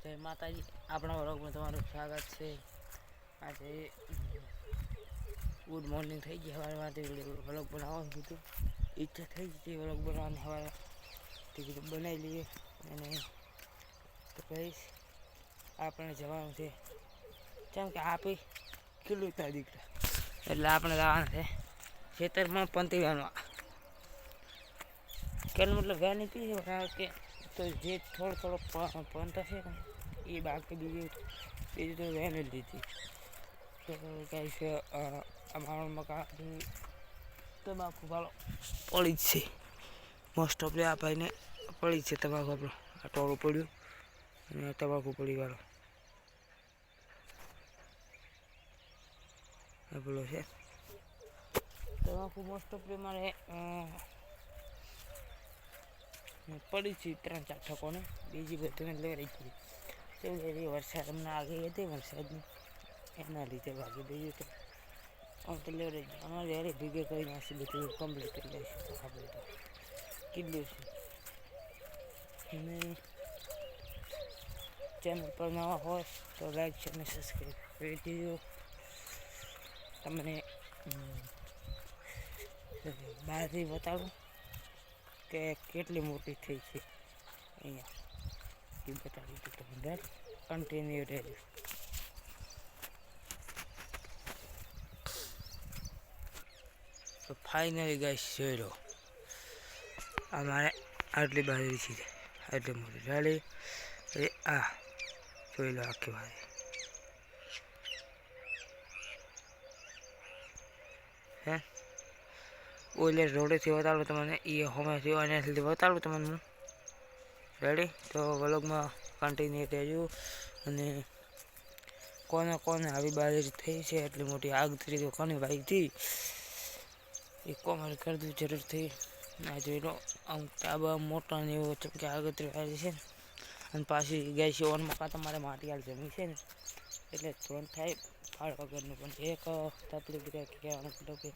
જય માતાજી, આપણા વ્લોગમાં તમારું સ્વાગત છે. આજે ગુડ મોર્નિંગ થઈ ગઈ. સવારમાંથી વ્લોગ બનાવવાનું કીધું, ઈચ્છા થઈ ગઈ વ્લોગ બનાવવાની. સવારથી કીધું બનાવી લઈએ. અને તો કહીશ આપણે જવાનું છે, કેમ કે આપી કેટલું થાય દીકરા, એટલે આપણે જવાનું છે ખેતરમાં પંતી વાળવા. કે મતલબ વહેલી પી કે તો જે થોડો પંત હશે ને એ બાકી બીજું તો વહેલી લીધી. તો કહીશ અમારા મકાન તમાકુ વાળો પડી જ છે. મોસ્ટ ઓફ આ ભાઈને પડી છે તમાકુ. આપણું આ ટોળું પડ્યું અને તમાકુ પડી વાળો પેલો છે તમાકુ. મોસ્ટ ઓફ મારે પડી છે 3-4 ઠકોને. બીજી બધી લેવરાઈ ગઈ. એવું વરસાદ હમણાં આગળ હતી, વરસાદની એના લીધે ભાગી દઈએ. તો આમ તો લેવરાઈ જાય. અમારે યારે ભેગા કરી નાખશે, બધું કમ્પ્લીટ કરી નાખશે. આપણે તો કેટલું છે. અને ચેનલ પર નવા હોય તો લાઈક છે અને સબસ્ક્રાઈબ કરી દેજો. તમને બહારથી બતાડું કે કેટલી મોટી થઈ છે અહીંયા, એ બતાવી દઉં. તમે દર કન્ટિન્યુ રહેજો. તો ફાઇનલી ગાઈસ જોઈ લો, અમારે આટલી બાજરી છે, આટલી મોટી ડાળી. આ જોઈ લો આખી બાજરી. હે ઓલે રોડેથી બતાડું તમને, એ હોમેથી અહીંયાથી બતાડું તમને હું. રેડી? તો વ્લોગમાં કન્ટિન્યુ રહેજો. અને કોને કોને આવી બાજરી થઈ છે, એટલી મોટી આગ થઈ તો કોની ભાઈ હતી એ કોમેન્ટ કરી દઉં જરૂરથી. ના જોઈ લો આમ તાબા મોટા ને એવો ચમકે આગતરી આવી છે ને. અને પાછી ગઈ છે ઓનમાં તમારે માટીવાળ જમી છે ને, એટલે ધોન થાય ફાળ વગરનું. પણ એક તકલીફ કહેવાનું કે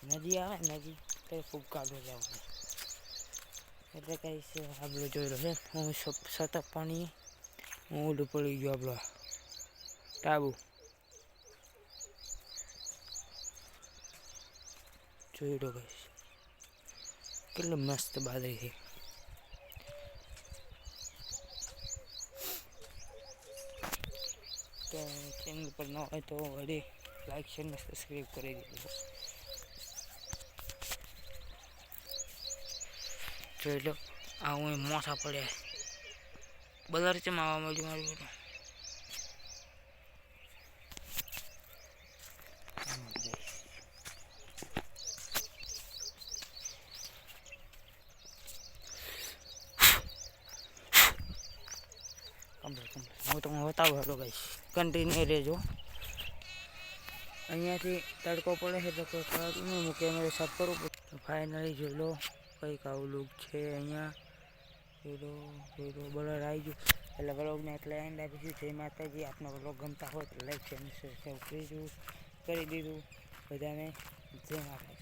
નદી આવે, નદી તો ખૂબ કાઢો જવાનું. એટલે કહીશ આપણે જોઈ રહ્યો છે. હું સતત પાણી હું ઓલું પડી ગયો આપણો ટાબુ. જોઈ લો કહીશ કેટલું મસ્ત બાજરી છે. તો ચેનલ પર ન હોય તો વળી લાઈક શેર અને સબસ્ક્રાઈબ કરી દીધું. જોઈ લો આ હું મોસા પડ્યા બધા ચમ આવવા મળ્યું મારું બેટું. હું તમને બતાવું હતો ગાઈસ, કન્ટિન્યુ રહેજો. અહીંયાથી તડકો પડે છે તો કોઈ કરાતું નહીં. હું કેમેરો સાફ કરું. ફાઇનલી જોઈ લો કંઈક આવું લુક છે અહીંયા. જોઈ લો બલર આવી ગયું. એટલે વ્લોગને એટલે એન્ડ આપીશું. જય માતાજી. આપનો વ્લોગ ગમતા હોય તો લાઈક છે અને સબસ્ક્રાઈબ કરી દીધું. બધાને જય માતાજી.